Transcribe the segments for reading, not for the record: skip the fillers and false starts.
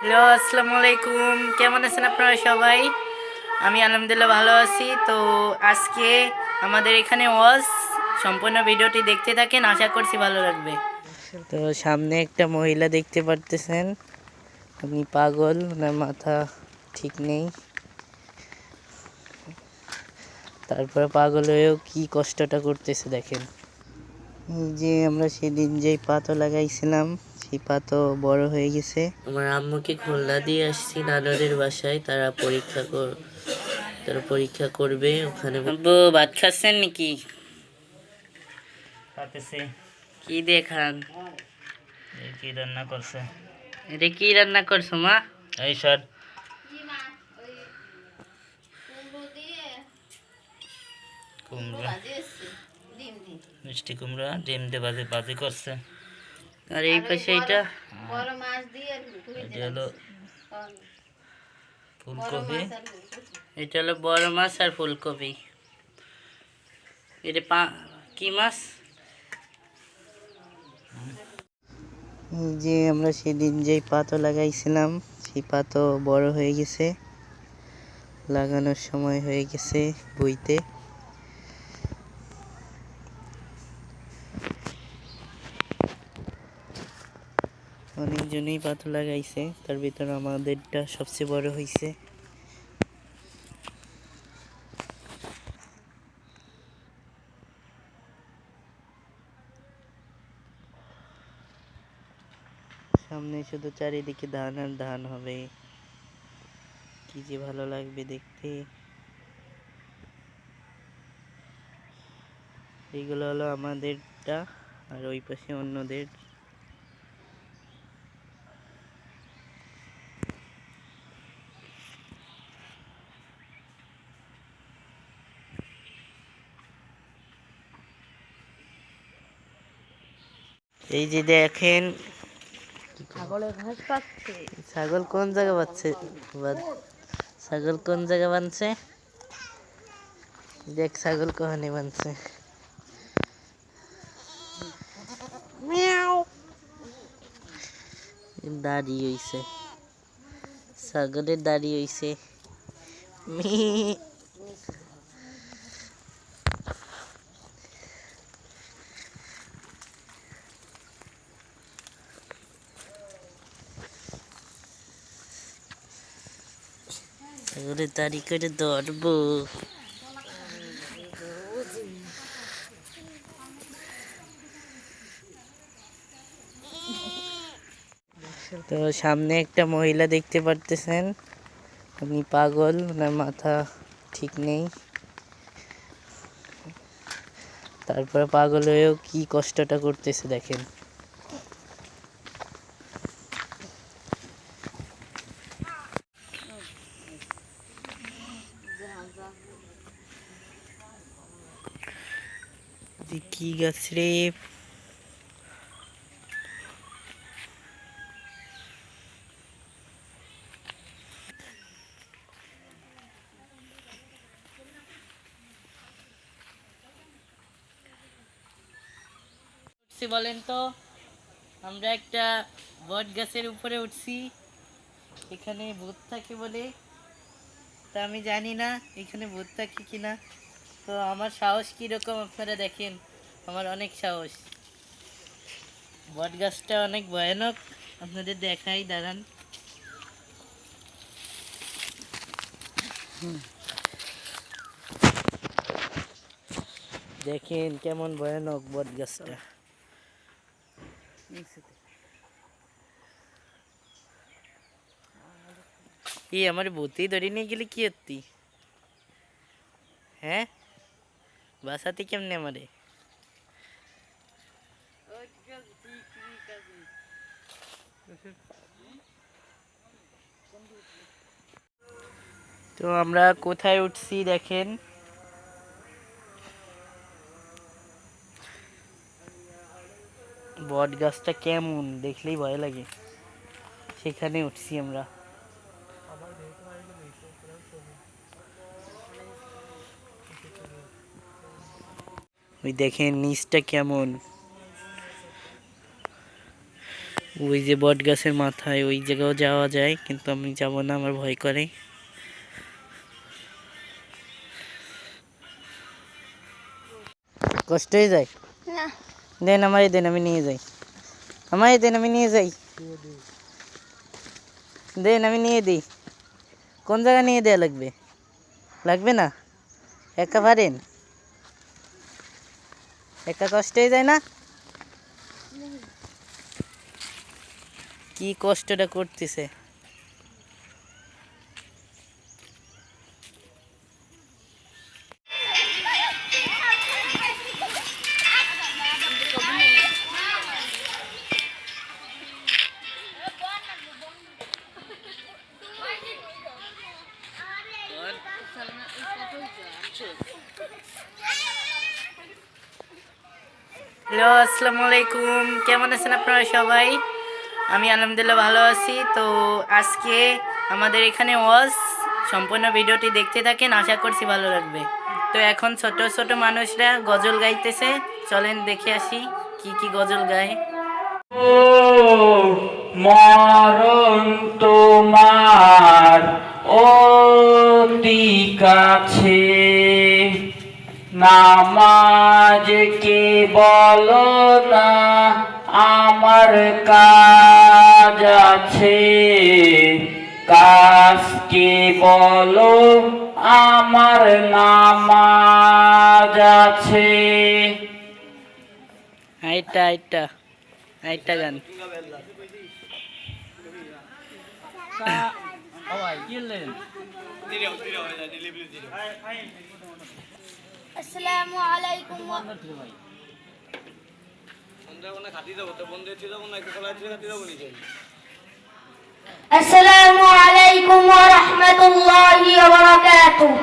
Hello, আসসালামু আলাইকুম। কেমন আছেন আপনারা সবাই? আমি আলহামদুলিল্লাহ ভালো আছি। তো আজকে আমাদের এখানে ওয়াজ সম্পূর্ণ ভিডিওটি দেখতে থাকেন, আশা করছি ভালো লাগবে। তো সামনে একটা মহিলা দেখতে পারতেছেন, আপনি পাগল, ওনার মাথা ঠিক নেই। তারপরে পাগল হয়েও কি কষ্টটা করতেছে দেখেন। এই যে আমরা সেদিন যেই পাতো লাগাইছিলাম, সেই পাতো বড় হয়ে গেছে। আমার আম্মুকে খুলনা দিয়ে আসছি নানাদের বাসায়, তারা পরীক্ষা করবে ওখানে। আব্বু ভাত খাচ্ছেন নাকি? খাতেছে। কি দেখান? এই কি রান্না করছে? এটা কি রান্না করছো মা? এই সর। কুমড়া, মিষ্টি কুমড়া ডিম দিয়ে ভাজি করছে। আর এই পাশে এটা এটা হলো ফুলকপি। এটা হলো বড় মাছ আর ফুলকপি। এটা কি মাছ? এই যে আমরা সেদিন যেই পাতো লাগাইছিলাম, সেই পাতো বড় হয়ে গেছে, লাগানোর সময় হয়ে গেছে বইতে। অনেকজনই পাতো লাগাইছে, তার ভিতরে আমাদেরটা সবচেয়ে বড় হয়েছে। সামনে শুধু চারিদিকে ধান আর ধান হবে, কি যে ভালো লাগবে দেখতে। এইগুলো হলো আমাদেরটা, আর ওই পাশে অন্যদের। এই যে দেখেন, ছাগলের ঘাস পাচ্ছে। ছাগল কোন জায়গা পাচ্ছে? ছাগল কোন জায়গা বানছে? দেখ ছাগল কখানে বানছে। দাড়ি হইছে, ছাগলের দাড়ি হইছে। ছাগলের দাড়ি করে ধরবো। তো সামনে একটা মহিলা দেখতে পারতেছেন, আপনি পাগল, ওনার মাথা ঠিক নেই। তারপরে পাগল হয়েও কি কষ্টটা করতেছে দেখেন। কি গাছ রে? বলেন তো, আমরা একটা বট গাছের উপরে উঠছি, এখানে ভূত থাকে বলে। তা আমি জানি না এখানে ভূত থাকে কিনা। তো আমার সাহস কীরকম আপনারা দেখেন, আমার অনেক সাহস। বট গাছটা অনেক ভয়ানক, আপনাদের দেখাই, দাঁড়ান। দেখেন কেমন ভয়ানক বট গাছটা। এই আমার ভূতি ধরে নিয়ে গেলে কি হতি? হ্যাঁ, বাসাতে কেমনে আমারে? তো আমরা কোথায় উঠছি দেখেন, বট গাছটা কেমন দেখলেই ভয় লাগে, সেখানে উঠছি আমরা। ওই দেখেন নিচটা কেমন, ওই যে বট গাছের মাথায় ওই জায়গাও যাওয়া যায়, কিন্তু আমি যাব না, আমার ভয় করে। কষ্ট হয়ে যায়? দেন আমায় দেন, আমি নিয়ে যাই। আমায় দেন, আমি নিয়ে যাই। দেন, আমি নিয়ে দিই। কোন জায়গা নিয়ে দেওয়া লাগবে? লাগবে না? একা পারেন? একা কষ্ট হয়ে যায় না? কি কষ্টটা করতেছে। হ্যালো, আসসালামু আলাইকুম। কেমন আছেন আপনারা সবাই? আমি আলহামদুলিল্লাহ ভালো আছি। তো আজকে আমাদের এখানে ওয়াজ, সম্পূর্ণ ভিডিওটি দেখতে থাকেন, আশা করছি ভালো লাগবে। তো এখন ছোট ছোট মানুষরা গজল গাইতেছে, চলেন দেখে আসি কি কি গজল গায়। মরণ তোমার অতি কাছে, নামাজ কে বলো না আমার কাজ আছে, কাজকে বলো আমার নামাজ আছে। আইটা আইটা আইটা গান। আসসালামু আলাইকুম আসসালামু আলাইকুম ওয়া রাহমাতুল্লাহি ওয়া বারাকাতুহু।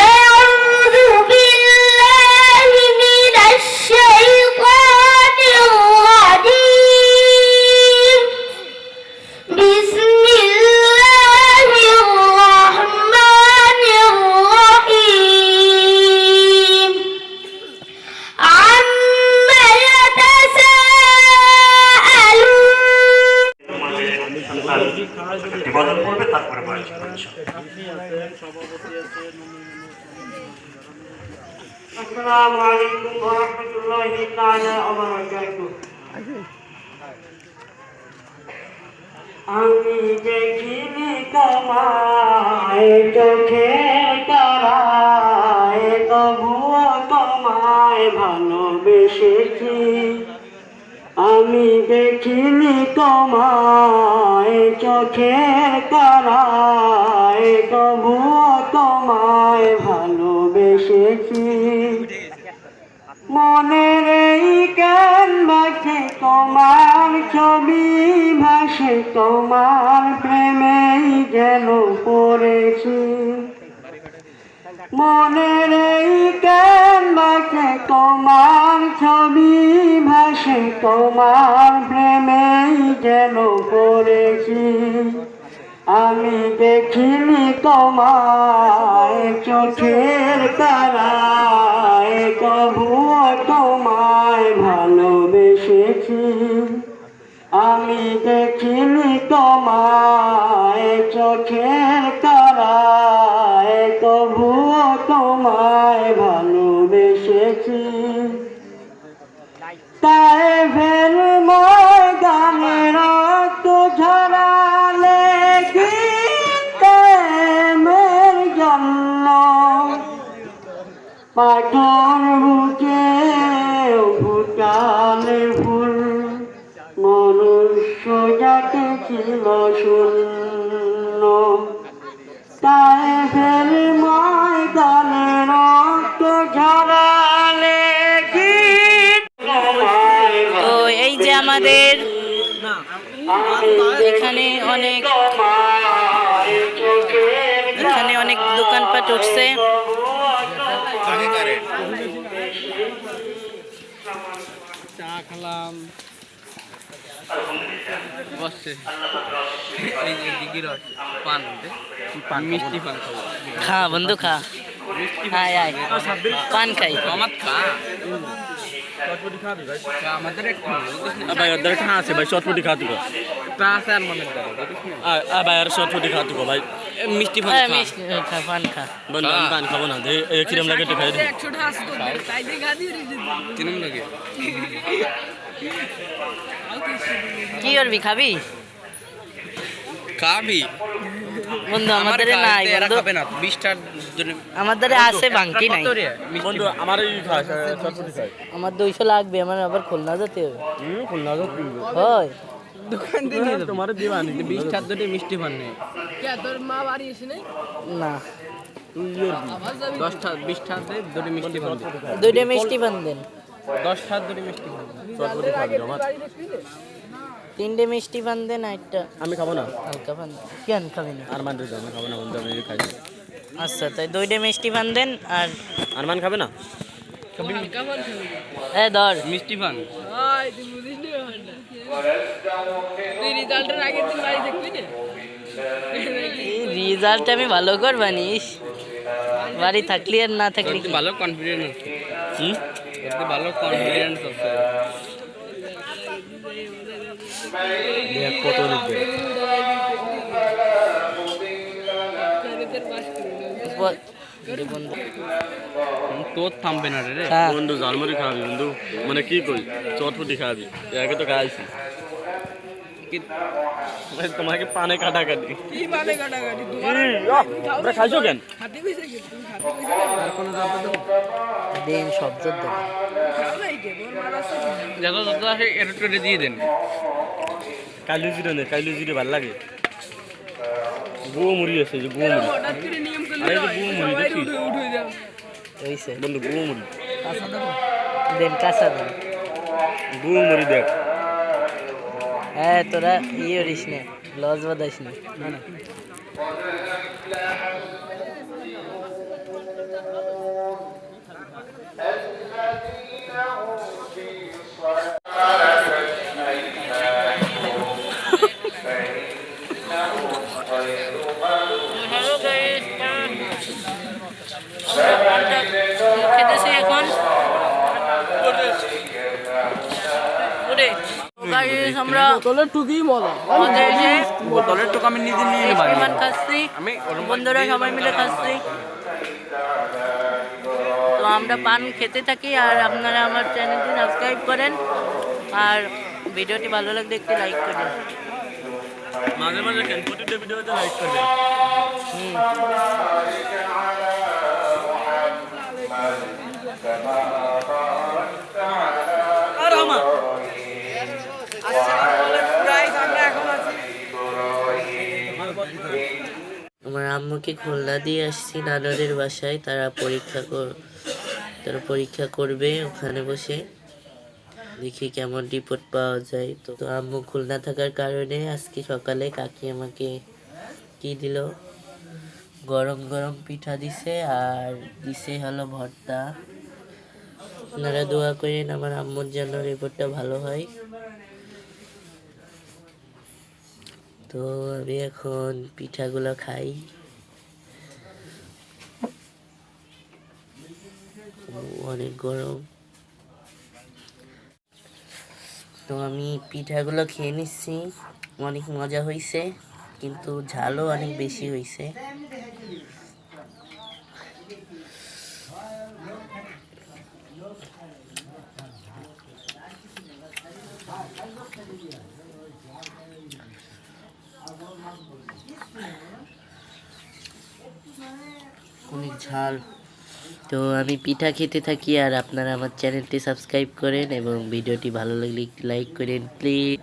আউযু বিল্লাহি মিনাশ শাইতানির রাজীম। বিসমিল্লাহির রাহমানির রাহিম। আম্মা ইবাদত করবে, তারপরে বয়স করবে। আসসালামু আলাইকুম ওয়া রাহমাতুল্লাহি তাআলা ওয়া বারাকাতুহু। আমি দেখিনি তোমায় চোখের তারায়, তবুও তোমায় ভালোবেসেছি। আমি দেখিনি তোমায় চোখের তারায়, তবুও তোমায় ভালোবেসেছি। মনের এই ক্যানভাসে তোমার ছবি ভাসে, তোমার প্রেমেই যেন পড়েছি। মনের এই ক্যানভাসে তোমার ছবি ভাসে, তোমার প্রেমেই যেন পড়েছি। আমি দেখিনি তোমায় চোখের তারায়, তবুও তোমায় ভালোবেসেছি। আমি দেখিনি তোমায় চোখের তারায়, তবুও তোমায় ভালোবেসেছি। তায়েফের ময়দানে রক্ত ঝরালে কি প্রেমের জন্য, পাথর বুকে ফুটালে ফুল, মনুষ্য জাতি ছিল শূন্য। তায়েফের ময়দানে রক্ত ঝরালে কি। তো এই যে আমাদের এখানে অনেক দোকানপাট উঠছে। চা খেলাম, বসছে এই যে দিদির পান মিষ্টি পান খাবো। খা বন্ধু খা, আয় আয় পান খাই। আমার খা আমাদের একটু ভাই ওদের খাওয়া আছে ভাই চটপটি খাওয়া দিবো তা আছে আর মনে করো ভাই আর চটপটি খাওয়া দিবো ভাই মিষ্টি হ্যাঁ মিষ্টি খা পান খা বন্ধু আমি পান খাবো না কিরম লাগে একটু খাই দিই কিরম লাগে কি করবি খাবি খাবি বন্ধু আমাদের নাই এরা বন্ধু খাবে না 20টার জন্য আমাদের আছে বাংকি নাই বন্ধু আমার এই খায় চটপটি খায় আমার 200 লাগবে আমার আবার খুলনা যেতে হবে খুলনা যাচ্ছি হয় দোকান দিয়ে নিয়ে যাবো। তোমার দিবানি 20টার জন্য মিষ্টি পান নেই না 20টার দিয়ে দুটো মিষ্টি পান দেন। দুইটা মিষ্টি পান দেন 10টার দুটো মিষ্টি পান দেন। চটপটি খাওয়া দিবো আমার 3টে মিষ্টি পান দেন একটা আমি খাবো না হালকা পান দেন। কেন খাবি না আরমান রে আমি খাবো না বন্ধু আমি খাই আচ্ছা তাই 2টে মিষ্টি পান দেন আর আরমান খাবে না ধর মিষ্টি পান রেজাল্ট আমি ভালো করবানিস বাড়ি থাকলি আর না থাকলি কি? ভালো কনফিডেন্স আছে ভালো কনফিডেন্স আছে দেখ কত লিখবে বন্ধু তোর থামবে না রে খা। বন্ধু ঝালমুড়ি খাওয়াবি বন্ধু মানে কি কই চটপটি খাওয়াবি একে তো খাইছি ভাই তোমাকে পানে কাটাকাটি কি পানে কাটাকাটি তোমরা খাইছো কেন দেন সব দেন যত যত আছে একটু দিয়ে দেন কালু জিরে ভাল লাগে গুয়ো মুড়ি আছে যে গুয়ো মুড়ি আরে যে গুয়ো মুড়ি দেখি হইছে বন্ধু গুয়ো মুড়ি দেন কাঁচা দেন গুয়ো মুড়ি দেখ হ্যাঁ তোরা ইয়ে করিস না লস বাদাইস না খেতেছি এখন আমরা বোতলের টুকি মজা বোতলের টুক আমি নিজে নিয়ে নেব বিমান খাচ্ছি আমি বন্ধুরা সবাই মিলে খাচ্ছি তো আমরা পান খেতে থাকি আর আপনারা আমার চ্যানেলটি সাবস্ক্রাইব করেন আর ভিডিওটি ভালো লাগলে একটি লাইক করেন মাঝে মাঝে কেন প্রতিটা ভিডিওতে লাইক করবে আর আমার আমার আম্মুকে খুলনা দিয়ে আসছি নানাদের বাসায় তারা পরীক্ষা করবে ওখানে বসে দেখি কেমন রিপোর্ট পাওয়া যায় তো আম্মু খুলনা থাকার কারণে আজকে সকালে কাকি আমাকে কি দিল গরম গরম পিঠা দিছে আর দিছে হলো ভর্তা আপনারা দোয়া করেন আমার আম্মুর জন্য রিপোর্টটা ভালো হয় তো আমি এখন পিঠাগুলো খাই অনেক গরম তো আমি পিঠাগুলো খেয়ে নিচ্ছি অনেক মজা হয়েছে কিন্তু ঝালও অনেক বেশি হয়েছে অনেক ঝাল তো আমি পিঠা খেতে থাকি আর আপনারা আমার চ্যানেলটি সাবস্ক্রাইব করেন এবং ভিডিওটি ভালো লাগলে একটি লাইক করেন প্লিজ